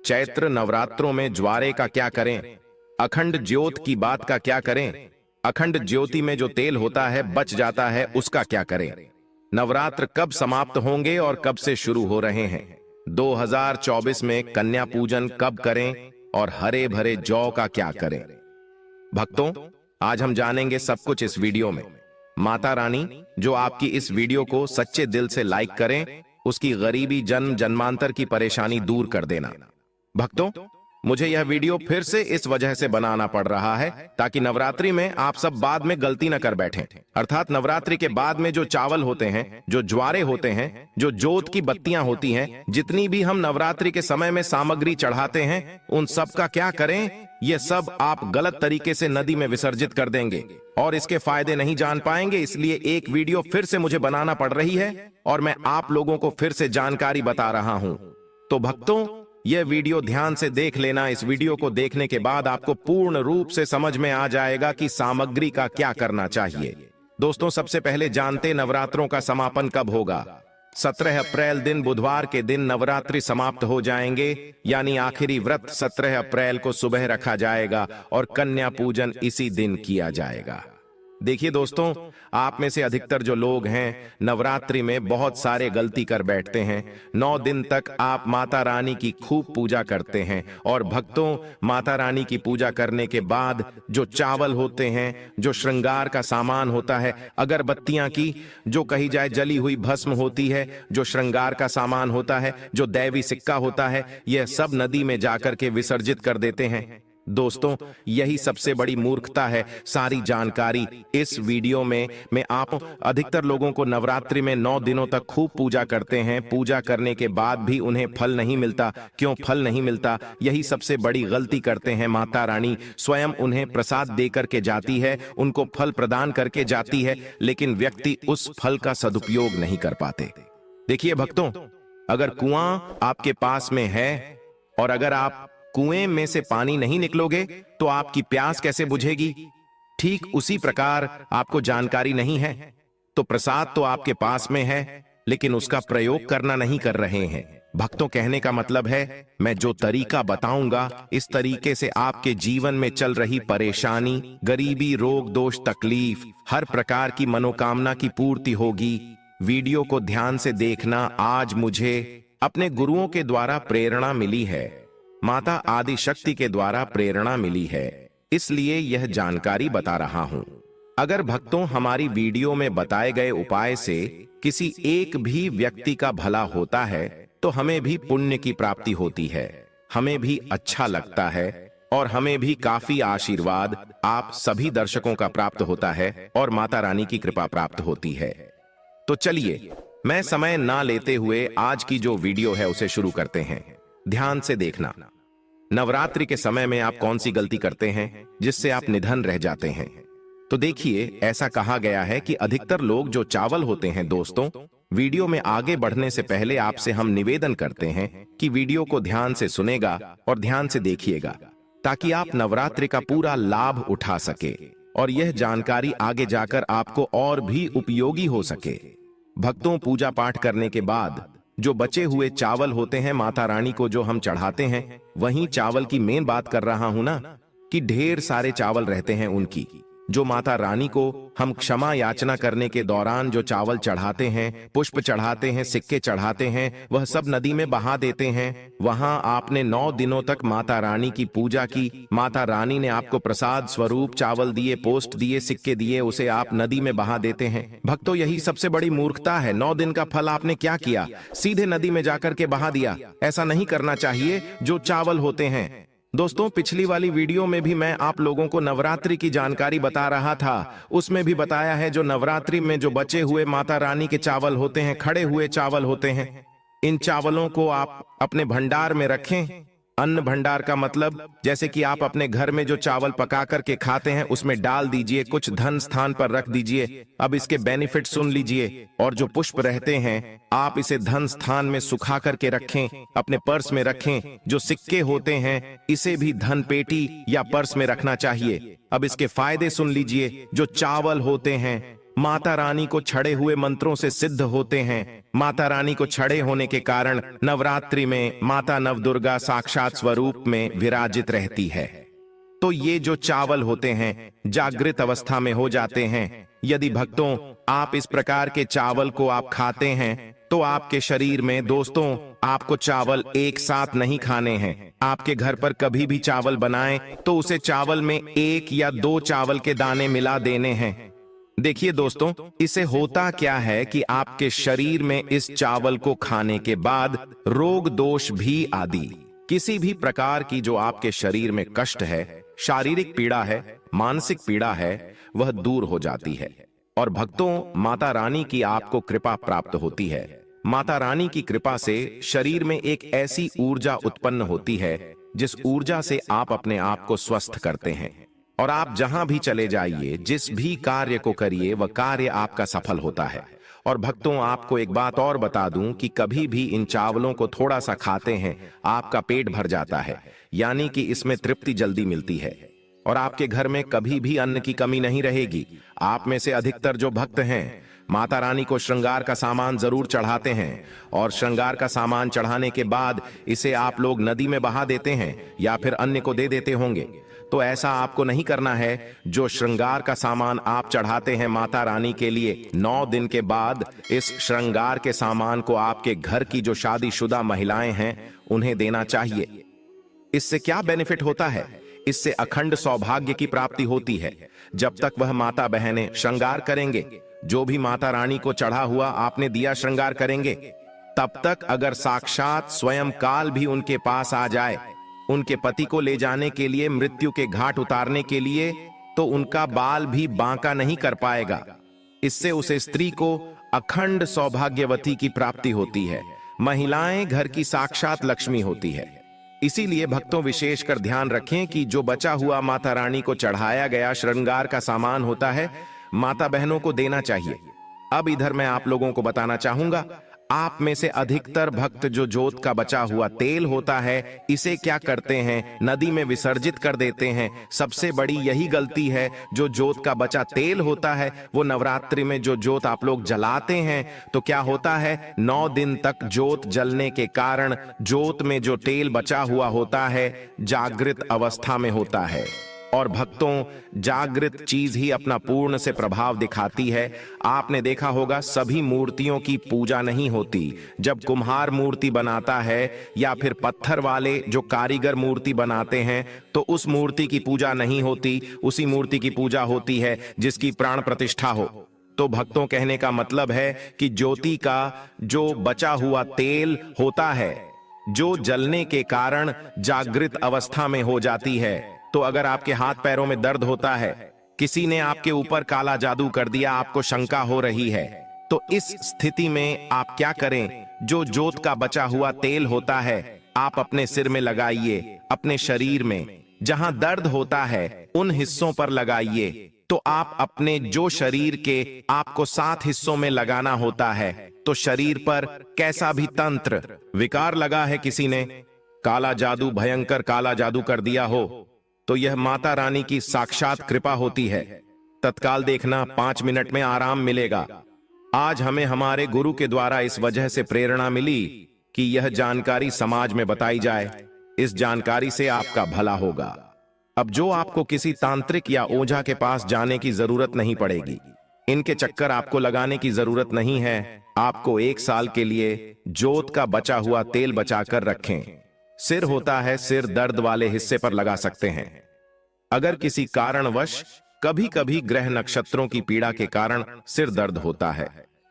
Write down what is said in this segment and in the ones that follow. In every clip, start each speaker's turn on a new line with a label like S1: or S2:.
S1: चैत्र नवरात्रों में ज्वारे का क्या करें, अखंड ज्योत की बात का क्या करें, अखंड ज्योति में जो तेल होता है बच जाता है उसका क्या करें, नवरात्र कब समाप्त होंगे और कब से शुरू हो रहे हैं, 2024 में कन्या पूजन कब करें और हरे भरे जौ का क्या करें। भक्तों, आज हम जानेंगे सब कुछ इस वीडियो में। माता रानी जो आपकी इस वीडियो को सच्चे दिल से लाइक करें, उसकी गरीबी जन्म जन्मांतर की परेशानी दूर कर देना। भक्तों, मुझे यह वीडियो फिर से इस वजह से बनाना पड़ रहा है ताकि नवरात्रि में आप सब बाद में गलती न कर बैठें। अर्थात नवरात्रि के बाद में जो चावल होते हैं, जो ज्वारे होते हैं, जो जोत की बत्तियां होती हैं, जितनी भी हम नवरात्रि के समय में सामग्री चढ़ाते हैं, उन सब का क्या करें, ये सब आप गलत तरीके से नदी में विसर्जित कर देंगे और इसके फायदे नहीं जान पाएंगे। इसलिए एक वीडियो फिर से मुझे बनाना पड़ रही है और मैं आप लोगों को फिर से जानकारी बता रहा हूं। तो भक्तों, यह वीडियो ध्यान से देख लेना। इस वीडियो को देखने के बाद आपको पूर्ण रूप से समझ में आ जाएगा कि सामग्री का क्या करना चाहिए। दोस्तों, सबसे पहले जानते नवरात्रों का समापन कब होगा। 17 अप्रैल दिन बुधवार के दिन नवरात्रि समाप्त हो जाएंगे, यानी आखिरी व्रत 17 अप्रैल को सुबह रखा जाएगा और कन्या पूजन इसी दिन किया जाएगा। देखिए दोस्तों, आप में से अधिकतर जो लोग हैं नवरात्रि में बहुत सारे गलती कर बैठते हैं। 9 दिन तक आप माता रानी की खूब पूजा करते हैं और भक्तों, माता रानी की पूजा करने के बाद जो चावल होते हैं, जो श्रृंगार का सामान होता है, अगरबत्तियां की जो कही जाए जली हुई भस्म होती है, जो श्रृंगार का सामान होता है, जो दैवी सिक्का होता है, यह सब नदी में जाकर के विसर्जित कर देते हैं। दोस्तों, यही सबसे बड़ी मूर्खता है। सारी जानकारी इस वीडियो में मैं आप अधिकतर लोगों को नवरात्रि में 9 दिनों तक खूब पूजा करते हैं, पूजा करने के बाद भी उन्हें फल नहीं मिलता। क्यों फल नहीं मिलता? यही सबसे बड़ी गलती करते हैं। माता रानी स्वयं उन्हें प्रसाद दे करके जाती है, उनको फल प्रदान करके जाती है, लेकिन व्यक्ति उस फल का सदुपयोग नहीं कर पाते। देखिए भक्तों, अगर कुआं आपके पास में है और अगर आप कुएं में से पानी नहीं निकलोगे तो आपकी प्यास कैसे बुझेगी? ठीक उसी प्रकार आपको जानकारी नहीं है तो प्रसाद तो आपके पास में है, लेकिन उसका प्रयोग करना नहीं कर रहे हैं। भक्तों, कहने का मतलब है, मैं जो तरीका बताऊंगा इस तरीके से आपके जीवन में चल रही परेशानी, गरीबी, रोग दोष, तकलीफ, हर प्रकार की मनोकामना की पूर्ति होगी। वीडियो को ध्यान से देखना। आज मुझे अपने गुरुओं के द्वारा प्रेरणा मिली है, माता आदि शक्ति के द्वारा प्रेरणा मिली है, इसलिए यह जानकारी बता रहा हूं। अगर भक्तों हमारी वीडियो में बताए गए उपाय से किसी एक भी व्यक्ति का भला होता है तो हमें भी पुण्य की प्राप्ति होती है, हमें भी अच्छा लगता है और हमें भी काफी आशीर्वाद आप सभी दर्शकों का प्राप्त होता है और माता रानी की कृपा प्राप्त होती है। तो चलिए, मैं समय ना लेते हुए आज की जो वीडियो है उसे शुरू करते हैं। ध्यान से देखना। नवरात्रि के समय में आप कौन सी गलती करते हैं जिससे आप निधन रह जाते हैं? तो देखिए, ऐसा कहा गया है कि अधिकतर लोग जो चावल होते हैं, दोस्तों, वीडियो में आगे बढ़ने से पहले आपसे हम निवेदन करते हैं कि वीडियो को ध्यान से सुनेगा और ध्यान से देखिएगा ताकि आप नवरात्रि का पूरा लाभ उठा सके और यह जानकारी आगे जाकर आपको और भी उपयोगी हो सके। भक्तों, पूजा पाठ करने के बाद जो बचे हुए चावल होते हैं माता रानी को जो हम चढ़ाते हैं, वहीं चावल की मेन बात कर रहा हूं ना, कि ढेर सारे चावल रहते हैं उनकी, जो माता रानी को हम क्षमा याचना करने के दौरान जो चावल चढ़ाते हैं, पुष्प चढ़ाते हैं, सिक्के चढ़ाते हैं, वह सब नदी में बहा देते हैं। वहां आपने 9 दिनों तक माता रानी की पूजा की, माता रानी ने आपको प्रसाद स्वरूप चावल दिए, पोस्ट दिए, सिक्के दिए, उसे आप नदी में बहा देते हैं। भक्तों, यही सबसे बड़ी मूर्खता है। 9 दिन का फल आपने क्या किया? सीधे नदी में जाकर के बहा दिया। ऐसा नहीं करना चाहिए। जो चावल होते हैं दोस्तों, पिछली वाली वीडियो में भी मैं आप लोगों को नवरात्रि की जानकारी बता रहा था, उसमें भी बताया है जो नवरात्रि में जो बचे हुए माता रानी के चावल होते हैं, खड़े हुए चावल होते हैं, इन चावलों को आप अपने भंडार में रखें। अन्न भंडार का मतलब जैसे कि आप अपने घर में जो चावल पका करके खाते हैं उसमें डाल दीजिए, कुछ धन स्थान पर रख दीजिए। अब इसके बेनिफिट सुन लीजिए। और जो पुष्प रहते हैं आप इसे धन स्थान में सुखा करके रखें, अपने पर्स में रखें। जो सिक्के होते हैं इसे भी धन पेटी या पर्स में रखना चाहिए। अब इसके फायदे सुन लीजिए। जो चावल होते हैं माता रानी को छड़े हुए मंत्रों से सिद्ध होते हैं। माता रानी को छड़े होने के कारण नवरात्रि में माता नवदुर्गा साक्षात स्वरूप में विराजित रहती है। तो ये जो चावल होते हैं जागृत अवस्था में हो जाते हैं। यदि भक्तों आप इस प्रकार के चावल को आप खाते हैं तो आपके शरीर में दोस्तों आपको चावल एक साथ नहीं खाने हैं। आपके घर पर कभी भी चावल बनाएं तो उसे चावल में 1 या 2 चावल के दाने मिला देने हैं। देखिए दोस्तों, इसे होता क्या है कि आपके शरीर में इस चावल को खाने के बाद रोग दोष भी आदि किसी भी प्रकार की जो आपके शरीर में कष्ट है, शारीरिक पीड़ा है, मानसिक पीड़ा है, वह दूर हो जाती है। और भक्तों माता रानी की आपको कृपा प्राप्त होती है। माता रानी की कृपा से शरीर में एक ऐसी ऊर्जा उत्पन्न होती है जिस ऊर्जा से आप अपने आप को स्वस्थ करते हैं। और आप जहां भी चले जाइए, जिस भी कार्य को करिए, वह कार्य आपका सफल होता है। और भक्तों आपको एक बात और बता दूं कि कभी भी इन चावलों को थोड़ा सा खाते हैं आपका पेट भर जाता है, यानी कि इसमें तृप्ति जल्दी मिलती है और आपके घर में कभी भी अन्न की कमी नहीं रहेगी। आप में से अधिकतर जो भक्त हैं माता रानी को श्रृंगार का सामान जरूर चढ़ाते हैं और श्रृंगार का सामान चढ़ाने के बाद इसे आप लोग नदी में बहा देते हैं या फिर अन्य को दे देते होंगे। तो ऐसा आपको नहीं करना है। जो श्रृंगार का सामान आप चढ़ाते हैं माता रानी के लिए, 9 दिन के बाद इस श्रृंगार के सामान को आपके घर की जो शादीशुदा महिलाएं हैं उन्हें देना चाहिए। इससे क्या बेनिफिट होता है? इससे अखंड सौभाग्य की प्राप्ति होती है। जब तक वह माता बहनें श्रृंगार करेंगे, जो भी माता रानी को चढ़ा हुआ आपने दिया श्रृंगार करेंगे, तब तक अगर साक्षात स्वयं काल भी उनके पास आ जाए उनके पति को ले जाने के लिए, मृत्यु के घाट उतारने के लिए, तो उनका बाल भी बांका नहीं कर पाएगा। इससे उस स्त्री को अखंड सौभाग्यवती की प्राप्ति होती है। महिलाएं घर की साक्षात लक्ष्मी होती है। इसीलिए भक्तों विशेषकर ध्यान रखें कि जो बचा हुआ माता रानी को चढ़ाया गया श्रृंगार का सामान होता है माता बहनों को देना चाहिए। अब इधर मैं आप लोगों को बताना चाहूंगा, आप में से अधिकतर भक्त जो जोत का बचा हुआ तेल होता है इसे क्या करते हैं, नदी में विसर्जित कर देते हैं। सबसे बड़ी यही गलती है। जो जोत का बचा तेल होता है वो नवरात्रि में जो जोत आप लोग जलाते हैं तो क्या होता है, 9 दिन तक जोत जलने के कारण जोत में जो तेल बचा हुआ होता है जागृत अवस्था में होता है। और भक्तों जागृत चीज ही अपना पूर्ण से प्रभाव दिखाती है। आपने देखा होगा सभी मूर्तियों की पूजा नहीं होती। जब कुम्हार मूर्ति बनाता है या फिर पत्थर वाले जो कारीगर मूर्ति बनाते हैं तो उस मूर्ति की पूजा नहीं होती। उसी मूर्ति की पूजा होती है जिसकी प्राण प्रतिष्ठा हो। तो भक्तों कहने का मतलब है कि ज्योति का जो बचा हुआ तेल होता है जो जलने के कारण जागृत अवस्था में हो जाती है। तो अगर आपके हाथ पैरों में दर्द होता है, किसी ने आपके ऊपर काला जादू कर दिया, आपको शंका हो रही है, तो इस स्थिति में आप क्या करें, जो जोत का बचा हुआ तेल होता है आप अपने सिर में लगाइए, अपने शरीर में जहां दर्द होता है उन हिस्सों पर लगाइए। तो आप अपने जो शरीर के आपको 7 हिस्सों में लगाना होता है, तो शरीर पर कैसा भी तंत्र विकार लगा है, किसी ने काला जादू, भयंकर काला जादू कर दिया हो, तो यह माता रानी की साक्षात कृपा होती है। तत्काल देखना 5 मिनट में आराम मिलेगा। आज हमें हमारे गुरु के द्वारा इस वजह से प्रेरणा मिली कि यह जानकारी समाज में बताई जाए। इस जानकारी से आपका भला होगा। अब जो आपको किसी तांत्रिक या ओझा के पास जाने की जरूरत नहीं पड़ेगी। इनके चक्कर आपको लगाने की जरूरत नहीं है। आपको 1 साल के लिए जोत का बचा हुआ तेल बचाकर रखें। सिर होता है, सिर दर्द वाले हिस्से पर लगा सकते हैं। अगर किसी कारणवश कभी कभी ग्रह नक्षत्रों की पीड़ा के कारण सिर दर्द होता है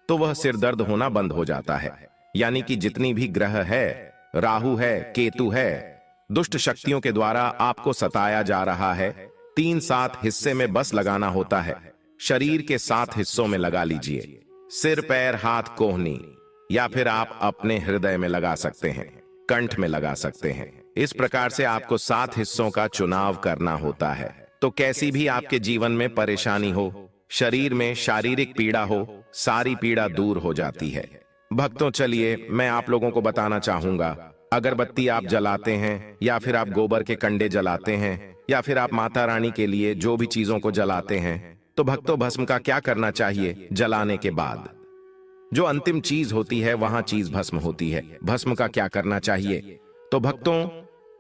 S1: तो वह सिर दर्द होना बंद हो जाता है। यानी कि जितनी भी ग्रह है, राहु है, केतु है, दुष्ट शक्तियों के द्वारा आपको सताया जा रहा है, 3-7 हिस्से में बस लगाना होता है। शरीर के 7 हिस्सों में लगा लीजिए, सिर, पैर, हाथ, कोहनी, या फिर आप अपने हृदय में लगा सकते हैं, कंठ में लगा सकते हैं। इस प्रकार से आपको 7 हिस्सों का चुनाव करना होता है। तो कैसी भी आपके जीवन में परेशानी हो, शरीर में शारीरिक पीड़ा हो, सारी पीड़ा दूर हो जाती है। भक्तों चलिए मैं आप लोगों को बताना चाहूंगा, अगरबत्ती आप जलाते हैं या फिर आप गोबर के कंडे जलाते हैं या फिर आप माता रानी के लिए जो भी चीजों को जलाते हैं, तो भक्तों भस्म का क्या करना चाहिए? जलाने के बाद जो अंतिम चीज होती है वहां चीज भस्म होती है। भस्म का क्या करना चाहिए? तो भक्तों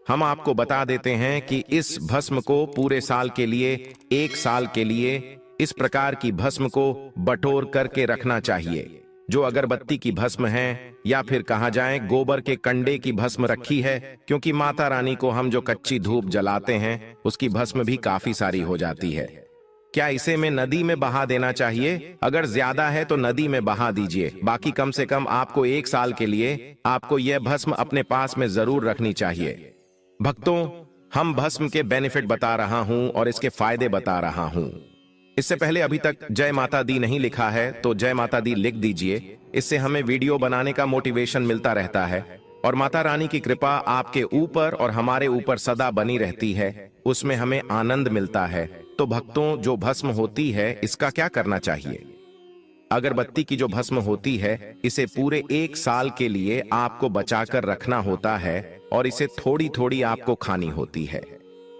S1: हम आपको बता देते हैं कि इस भस्म को पूरे साल के लिए, 1 साल के लिए इस प्रकार की भस्म को बटोर करके रखना चाहिए। जो अगरबत्ती की भस्म है या फिर कहा जाए गोबर के कंडे की भस्म रखी है, क्योंकि माता रानी को हम जो कच्ची धूप जलाते हैं उसकी भस्म भी काफी सारी हो जाती है। क्या इसे में नदी में बहा देना चाहिए? अगर ज्यादा है तो नदी में बहा दीजिए, बाकी कम से कम आपको 1 साल के लिए आपको यह भस्म अपने पास में जरूर रखनी चाहिए। भक्तों हम भस्म के बेनिफिट बता रहा हूं और इसके फायदे बता रहा हूं। इससे पहले अभी तक जय माता दी नहीं लिखा है तो जय माता दी लिख दीजिए। इससे हमें वीडियो बनाने का मोटिवेशन मिलता रहता है और माता रानी की कृपा आपके ऊपर और हमारे ऊपर सदा बनी रहती है, उसमें हमें आनंद मिलता है। तो भक्तों जो भस्म होती है इसका क्या करना चाहिए? अगरबत्ती की जो भस्म होती है इसे पूरे 1 साल के लिए आपको बचाकर रखना होता है और इसे थोड़ी थोड़ी आपको खानी होती है।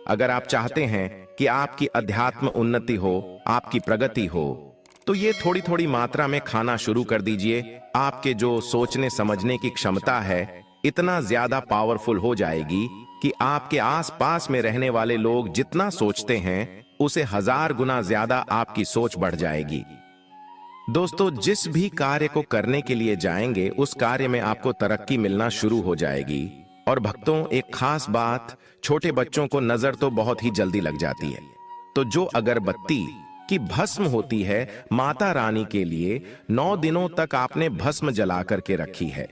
S1: अगर आप चाहते हैं कि आपकी अध्यात्म उन्नति हो, आपकी प्रगति हो, तो ये थोड़ी थोड़ी मात्रा में खाना शुरू कर दीजिए। आपके जो सोचने समझने की क्षमता है इतना ज्यादा पावरफुल हो जाएगी कि आपके आसपास में रहने वाले लोग जितना सोचते हैं उसे 1000 गुना ज्यादा आपकी सोच बढ़ जाएगी। दोस्तों जिस भी कार्य को करने के लिए जाएंगे उस कार्य में आपको तरक्की मिलना शुरू हो जाएगी। और भक्तों एक खास बात, छोटे बच्चों को नजर तो बहुत ही जल्दी लग जाती है, तो जो अगरबत्ती की भस्म होती है माता रानी के लिए 9 दिनों तक आपने भस्म जला करके रखी है,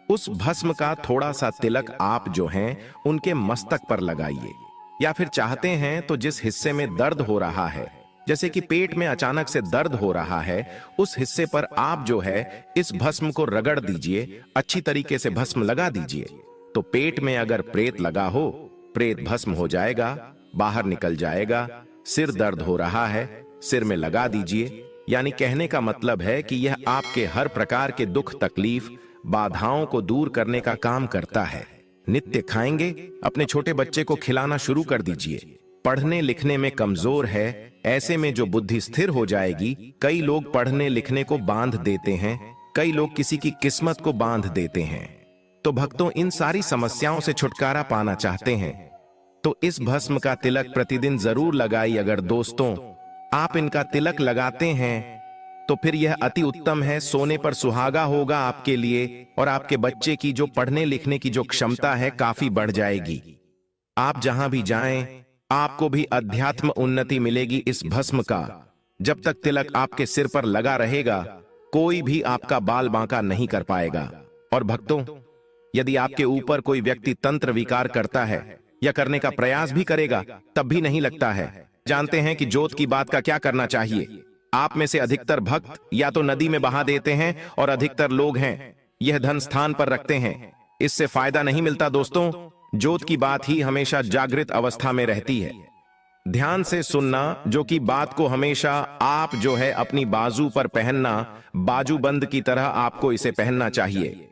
S1: उस भस्म का थोड़ा सा तिलक आप जो हैं उनके मस्तक पर लगाइए। या फिर चाहते हैं तो जिस हिस्से में दर्द हो रहा है, जैसे कि पेट में अचानक से दर्द हो रहा है, उस हिस्से पर आप जो है इस भस्म को रगड़ दीजिए, अच्छी तरीके से भस्म लगा दीजिए। तो पेट में अगर प्रेत लगा हो, प्रेत भस्म हो जाएगा, बाहर निकल जाएगा। सिर दर्द हो रहा है, सिर में लगा दीजिए। यानी कहने का मतलब है कि यह आपके हर प्रकार के दुख तकलीफ बाधाओं को दूर करने का काम करता है। नित्य खाएंगे, अपने छोटे बच्चे को खिलाना शुरू कर दीजिए। पढ़ने लिखने में कमजोर है, ऐसे में जो बुद्धि स्थिर हो जाएगी। कई लोग पढ़ने लिखने को बांध देते हैं, कई लोग किसी की किस्मत को बांध देते हैं। तो भक्तों इन सारी समस्याओं से छुटकारा पाना चाहते हैं तो इस भस्म का तिलक प्रतिदिन जरूर लगाइए। अगर दोस्तों आप इनका तिलक लगाते हैं तो फिर यह अति उत्तम है, सोने पर सुहागा होगा आपके लिए और आपके बच्चे की जो पढ़ने लिखने की जो क्षमता है काफी बढ़ जाएगी। आप जहां भी जाएं आपको भी अध्यात्म उन्नति मिलेगी इस भस्म का। जब तक तिलक आपके सिर पर लगा रहेगा कोई भी आपका बाल बांका नहीं कर पाएगा। और भक्तों यदि आपके ऊपर कोई व्यक्ति तंत्र विकार करता है या करने का प्रयास भी करेगा तब भी नहीं लगता है। जानते हैं कि जोत की बात का क्या करना चाहिए? आप में से अधिकतर भक्त या तो नदी में बहा देते हैं और अधिकतर लोग हैं यह धन स्थान पर रखते हैं, इससे फायदा नहीं मिलता। दोस्तों जोत की बात ही हमेशा जागृत अवस्था में रहती है। ध्यान से सुनना, जो कि बात को हमेशा आप जो है अपनी बाजू पर पहनना, बाजूबंद की तरह आपको इसे पहनना चाहिए।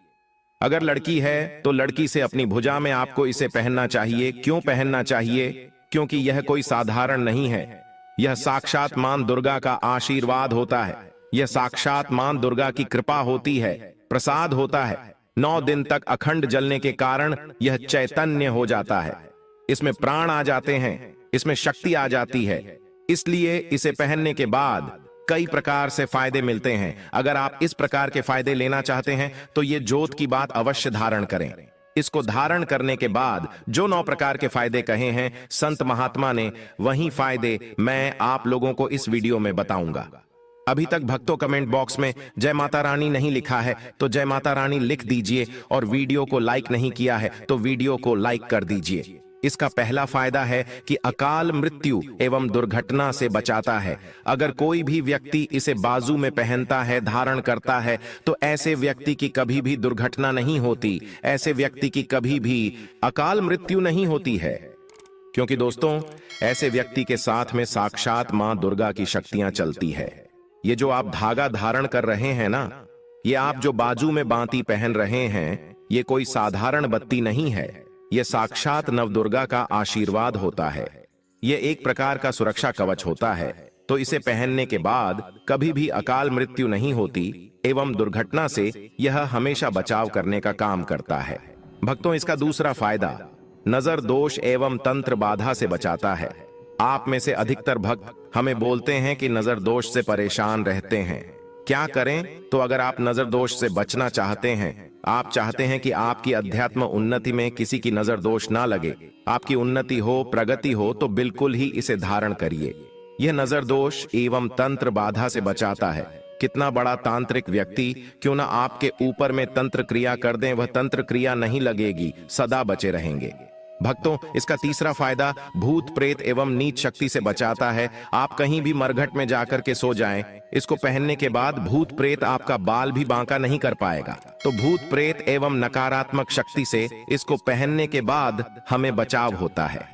S1: अगर लड़की है तो लड़की से अपनी भुजा में आपको इसे पहनना चाहिए। क्यों पहनना चाहिए? क्योंकि यह कोई साधारण नहीं है, यह साक्षात मां दुर्गा का आशीर्वाद होता है, यह साक्षात मां दुर्गा की कृपा होती है, प्रसाद होता है। 9 दिन तक अखंड जलने के कारण यह चैतन्य हो जाता है, इसमें प्राण आ जाते हैं, इसमें शक्ति आ जाती है। इसलिए इसे पहनने के बाद कई प्रकार से फायदे मिलते हैं। अगर आप इस प्रकार के फायदे लेना चाहते हैं तो ये जोत की बात अवश्य धारण करें। इसको धारण करने के बाद जो 9 प्रकार के फायदे कहे हैं संत महात्मा ने, वही फायदे मैं आप लोगों को इस वीडियो में बताऊंगा। अभी तक भक्तों कमेंट बॉक्स में जय माता रानी नहीं लिखा है तो जय माता रानी लिख दीजिए, और वीडियो को लाइक नहीं किया है तो वीडियो को लाइक कर दीजिए। इसका पहला फायदा है कि अकाल मृत्यु एवं दुर्घटना से बचाता है। अगर कोई भी व्यक्ति इसे बाजू में पहनता है, धारण करता है, तो ऐसे व्यक्ति की कभी भी दुर्घटना नहीं होती, ऐसे व्यक्ति की कभी भी अकाल मृत्यु नहीं होती है। क्योंकि दोस्तों ऐसे व्यक्ति के साथ में साक्षात मां दुर्गा की शक्तियां चलती है। ये जो आप धागा धारण कर रहे हैं ना, ये आप जो बाजू में बांती पहन रहे हैं, ये कोई साधारण बत्ती नहीं है, ये साक्षात नवदुर्गा का आशीर्वाद होता है। ये एक प्रकार का सुरक्षा कवच होता है। तो इसे पहनने के बाद कभी भी अकाल मृत्यु नहीं होती एवं दुर्घटना से यह हमेशा बचाव करने का काम करता है। भक्तों, इसका दूसरा फायदा नजर दोष एवं तंत्र बाधा से बचाता है। आप में से अधिकतर भक्त हमें बोलते हैं कि नजर दोष से परेशान रहते हैं, क्या करें? तो अगर आप नजर दोष से बचना चाहते हैं, आप चाहते हैं कि आपकी अध्यात्म उन्नति में किसी की नजर दोष ना लगे, आपकी उन्नति हो, प्रगति हो, तो बिल्कुल ही इसे धारण करिए। यह नजर दोष एवं तंत्र बाधा से बचाता है। कितना बड़ा तांत्रिक व्यक्ति क्यों ना आपके ऊपर में तंत्र क्रिया कर दें, वह तंत्र क्रिया नहीं लगेगी, सदा बचे रहेंगे। भक्तों, इसका तीसरा फायदा भूत प्रेत एवं नीच शक्ति से बचाता है। आप कहीं भी मरघट में जाकर के सो जाएं, इसको पहनने के बाद भूत प्रेत आपका बाल भी बांका नहीं कर पाएगा। तो भूत प्रेत एवं नकारात्मक शक्ति से इसको पहनने के बाद हमें बचाव होता है।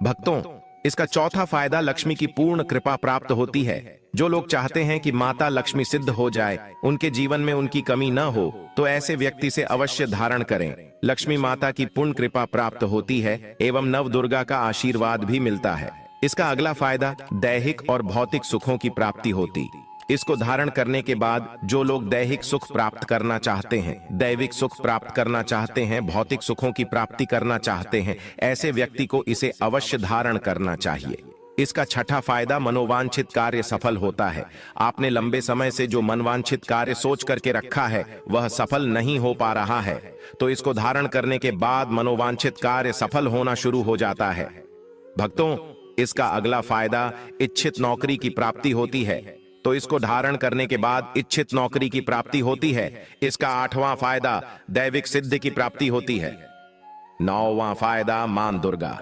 S1: भक्तों, इसका चौथा फायदा लक्ष्मी की पूर्ण कृपा प्राप्त होती है। जो लोग चाहते हैं कि माता लक्ष्मी सिद्ध हो जाए, उनके जीवन में उनकी कमी न हो, तो ऐसे व्यक्ति से अवश्य धारण करें। लक्ष्मी माता की पूर्ण कृपा प्राप्त होती है एवं नव दुर्गा का आशीर्वाद भी मिलता है। इसका अगला फायदा दैहिक और भौतिक सुखों की प्राप्ति होती। इसको धारण करने के बाद जो लोग दैहिक सुख प्राप्त करना चाहते हैं, दैविक सुख प्राप्त करना चाहते हैं, भौतिक सुखों की प्राप्ति करना चाहते हैं, ऐसे व्यक्ति को इसे अवश्य धारण करना चाहिए। इसका छठा फायदा मनोवांछित कार्य सफल होता है। आपने लंबे समय से जो मनवांछित कार्य सोच करके रखा है वह सफल नहीं हो पा रहा है, तो इसको धारण करने के बाद मनोवांछित कार्य सफल होना शुरू हो जाता है। भक्तों, इसका अगला फायदा इच्छित नौकरी की प्राप्ति होती है। तो इसको धारण करने के बाद इच्छित नौकरी की प्राप्ति होती है। इसका आठवां फायदा दैविक सिद्धि की प्राप्ति होती है। नौवां फायदा मां दुर्गा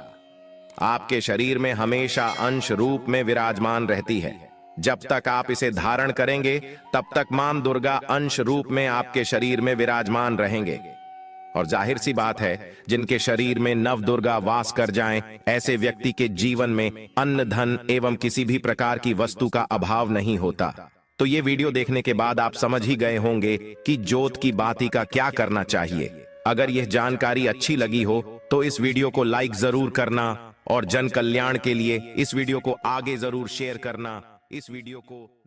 S1: आपके शरीर में हमेशा अंश रूप में विराजमान रहती है। जब तक आप इसे धारण करेंगे तब तक मां दुर्गा अंश रूप में आपके शरीर में विराजमान रहेंगे। और जाहिर सी बात है, जिनके शरीर में नव दुर्गा वास कर जाएं, ऐसे व्यक्ति के जीवन में अन्न धन एवं किसी भी प्रकार की वस्तु का अभाव नहीं होता। तो ये वीडियो देखने के बाद आप समझ ही गए होंगे कि ज्योत की बाती का क्या करना चाहिए। अगर यह जानकारी अच्छी लगी हो तो इस वीडियो को लाइक जरूर करना और जन कल्याण के लिए इस वीडियो को आगे जरूर शेयर करना। इस वीडियो को